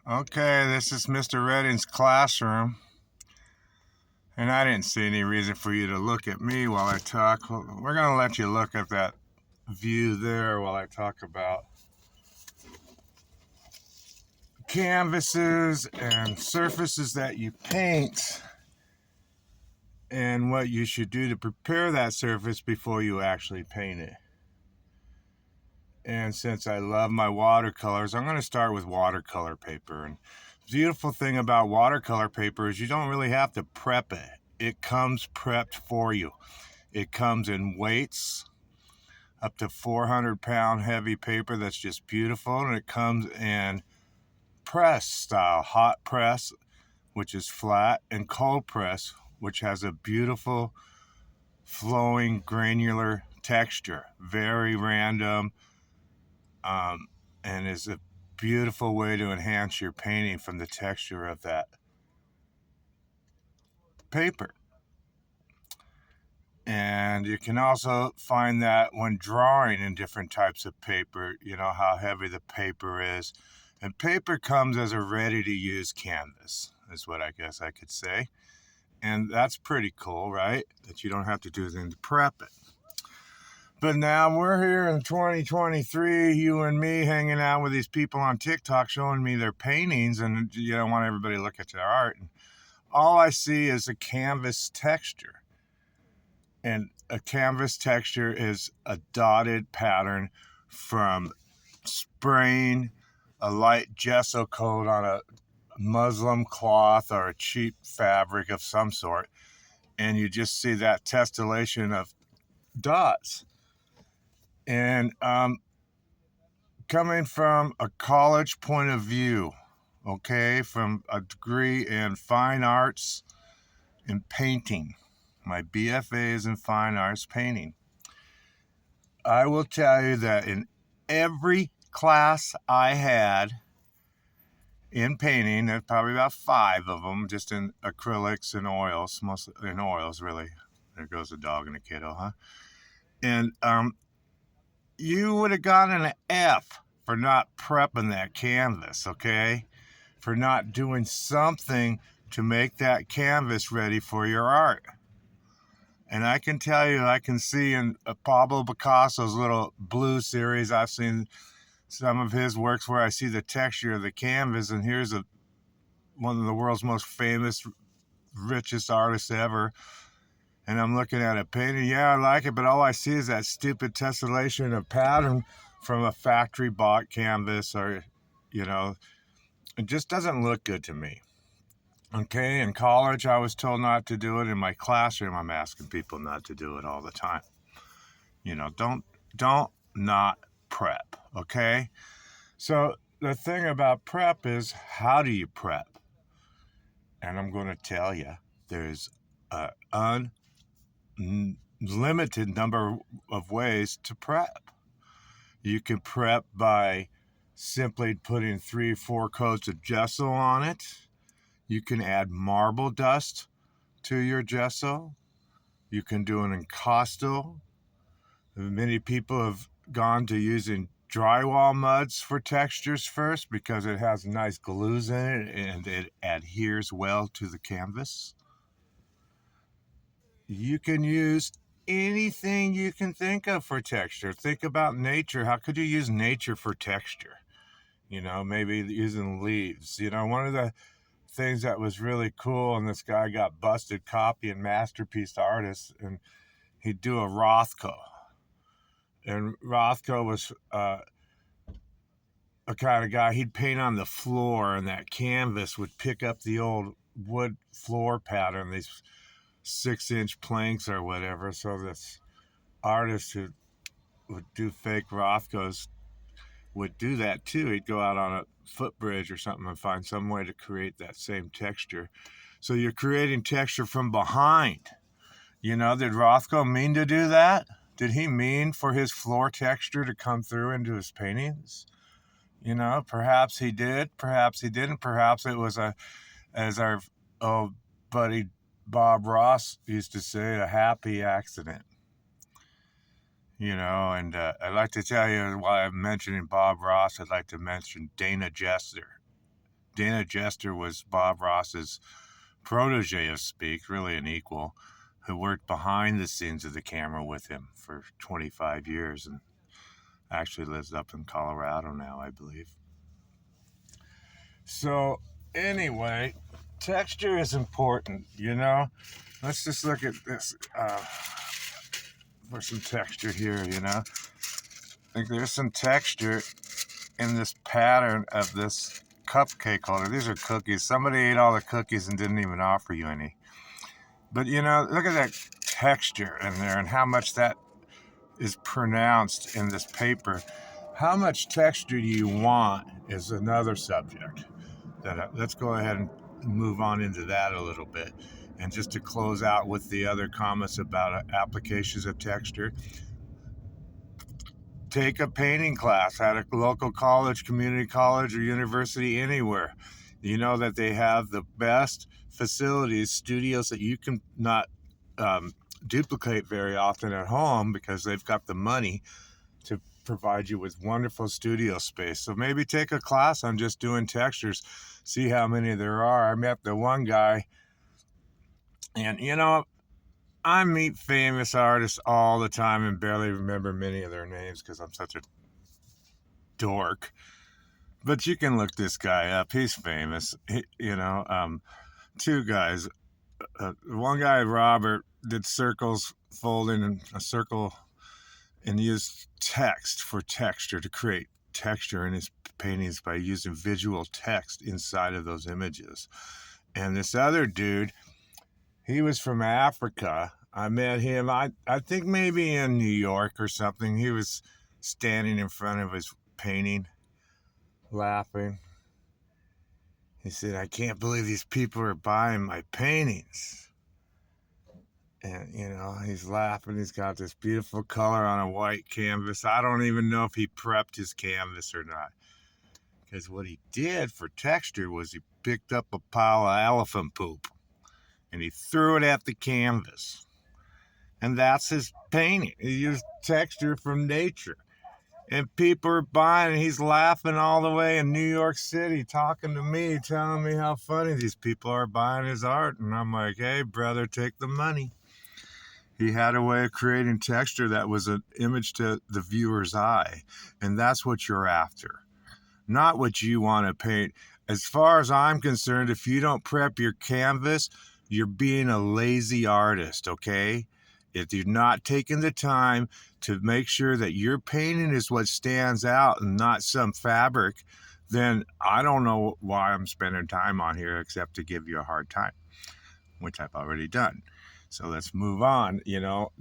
Okay, this is Mr. Redding's classroom, and I didn't see any reason for you to look at me while I talk. We're going to let you look at that view there while I talk about canvases and surfaces that you paint and what you should do to prepare that surface before you actually paint it. And since I love my watercolors, I'm going to start with watercolor paper. And the beautiful thing about watercolor paper is you don't really have to prep it. It comes prepped for you. It comes in weights, up to 400-pound heavy paper that's just beautiful. And it comes in press style, hot press, which is flat, and cold press, which has a beautiful flowing granular texture. Very random, and is a beautiful way to enhance your painting from the texture of that paper. And you can also find that when drawing in different types of paper, how heavy the paper is. And paper comes as a ready-to-use canvas, is what I guess I could say. And that's pretty cool, right? That you don't have to do anything to prep it. But now we're here in 2023, you and me hanging out with these people on TikTok showing me their paintings, and want everybody to look at their art. And all I see is a canvas texture. And a canvas texture is a dotted pattern from spraying a light gesso coat on a muslin cloth or a cheap fabric of some sort. And you just see that tessellation of dots. And coming from a college point of view, okay, from a degree in fine arts and painting, my BFA is in fine arts painting, I will tell you that in every class I had in painting, there's probably about 5 of them, just in acrylics and oils, mostly in oils, really. There goes a dog and a kiddo, huh? And you would have gotten an F for not prepping that canvas, okay? For not doing something to make that canvas ready for your art. And I can tell you, I can see in Pablo Picasso's little blue series, I've seen some of his works where I see the texture of the canvas, and here's one of the world's most famous, richest artists ever. And I'm looking at a painting. Yeah, I like it, but all I see is that stupid tessellation of pattern from a factory bought canvas, or, it just doesn't look good to me. Okay, in college, I was told not to do it. In my classroom, I'm asking people not to do it all the time. Don't not prep, okay? So the thing about prep is, how do you prep? And I'm going to tell you, there's an unlimited number of ways to prep. You can prep by simply putting 3-4 coats of gesso on it. You can add marble dust to your gesso. You can do an encasto. Many people have gone to using drywall muds for textures first because it has nice glues in it and it adheres well to the canvas. You can use anything you can think of for texture. Think about nature. How could you use nature for texture? Maybe using leaves. One of the things that was really cool, and this guy got busted copying masterpiece artists, and he'd do a Rothko. And Rothko was a kind of guy, he'd paint on the floor, and that canvas would pick up the old wood floor pattern, these 6-inch planks or whatever. So this artist who would do fake Rothkos would do that too. He'd go out on a footbridge or something and find some way to create that same texture. So you're creating texture from behind. Did Rothko mean to do that? Did he mean for his floor texture to come through into his paintings? Perhaps he did, perhaps he didn't. Perhaps it was as our old buddy Bob Ross used to say, a happy accident. And I'd like to tell you, while I'm mentioning Bob Ross, I'd like to mention Dana Jester. Dana Jester was Bob Ross's protege of Speak, really an equal, who worked behind the scenes of the camera with him for 25 years and actually lives up in Colorado now, I believe. So, anyway, texture is important, you know? Let's just look at this for some texture here, you know? I think there's some texture in this pattern of this cupcake holder. These are cookies. Somebody ate all the cookies and didn't even offer you any. But, you know, look at that texture in there and how much that is pronounced in this paper. How much texture do you want is another subject. Let's go ahead and move on into that a little bit. And just to close out with the other comments about applications of texture, take a painting class at a local college, community college, or university, anywhere. You know that they have the best facilities, studios that you can not duplicate very often at home because they've got the money to provide you with wonderful studio space. So maybe take a class on just doing textures, see how many there are. I met the one guy, and you know, I meet famous artists all the time and barely remember many of their names because I'm such a dork. But you can look this guy up. He's famous. Two guys. One guy, Robert, did circles folding in a circle and used text for texture to create texture in his paintings by using visual text inside of those images. And this other dude, he was from Africa. I met him, I think maybe in New York or something. He was standing in front of his painting, laughing. He said, "I can't believe these people are buying my paintings." And, you know, he's laughing. He's got this beautiful color on a white canvas. I don't even know if he prepped his canvas or not. Because what he did for texture was he picked up a pile of elephant poop and he threw it at the canvas. And that's his painting. He used texture from nature. And people are buying, and he's laughing all the way in New York City, talking to me, telling me how funny these people are buying his art. And I'm like, hey, brother, take the money. He had a way of creating texture that was an image to the viewer's eye. And that's what you're after, not what you want to paint. As far as I'm concerned, if you don't prep your canvas, you're being a lazy artist, okay? If you're not taking the time to make sure that your painting is what stands out and not some fabric, then I don't know why I'm spending time on here except to give you a hard time, which I've already done. So let's move on. You know,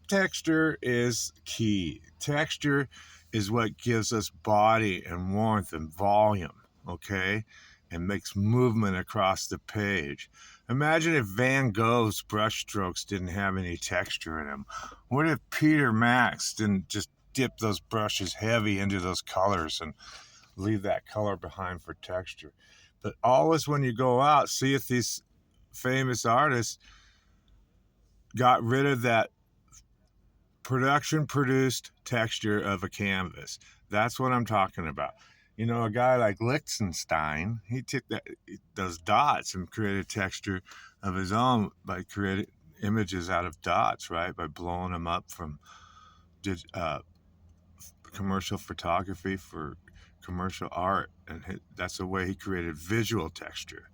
texture is key. Texture is what gives us body and warmth and volume, okay? And makes movement across the page. Imagine if Van Gogh's brushstrokes didn't have any texture in them. What if Peter Max didn't just dip those brushes heavy into those colors and leave that color behind for texture? But always when you go out, see if these famous artists got rid of that production produced texture of a canvas. That's what I'm talking about. You know, a guy like Lichtenstein, he took those dots and created texture of his own by creating images out of dots, right? By blowing them up from commercial photography for commercial art. And that's the way he created visual texture.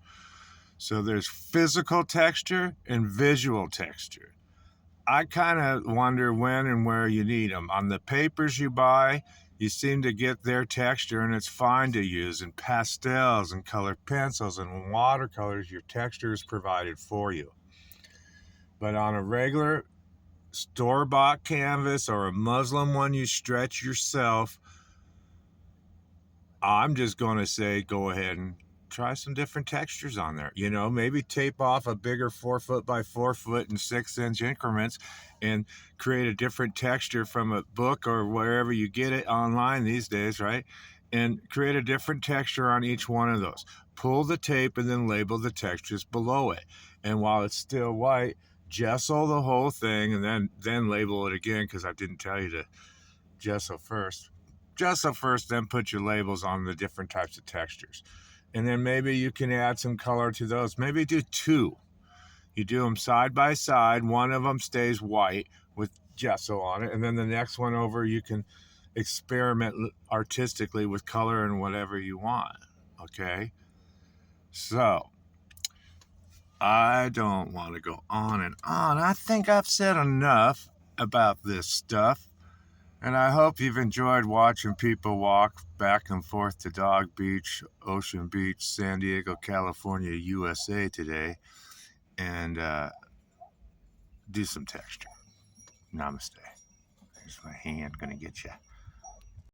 So there's physical texture and visual texture. I kind of wonder when and where you need them. On the papers you buy, you seem to get their texture and it's fine to use. In pastels and colored pencils and watercolors, your texture is provided for you. But on a regular store-bought canvas or a muslin one you stretch yourself, I'm just going to say go ahead and try some different textures on there. You know, maybe tape off a bigger 4 foot by 4 foot and 6 inch increments and create a different texture from a book or wherever you get it online these days, right? And create a different texture on each one of those. Pull the tape and then label the textures below it. And while it's still white, gesso the whole thing and then label it again, because I didn't tell you to gesso first. Gesso first, then put your labels on the different types of textures. And then maybe you can add some color to those. Maybe do 2. You do them side by side. One of them stays white with gesso on it. And then the next one over, you can experiment artistically with color and whatever you want. Okay? So, I don't want to go on and on. I think I've said enough about this stuff. And I hope you've enjoyed watching people walk back and forth to Dog Beach, Ocean Beach, San Diego, California, USA today. And do some texture. Namaste. There's my hand going to get you.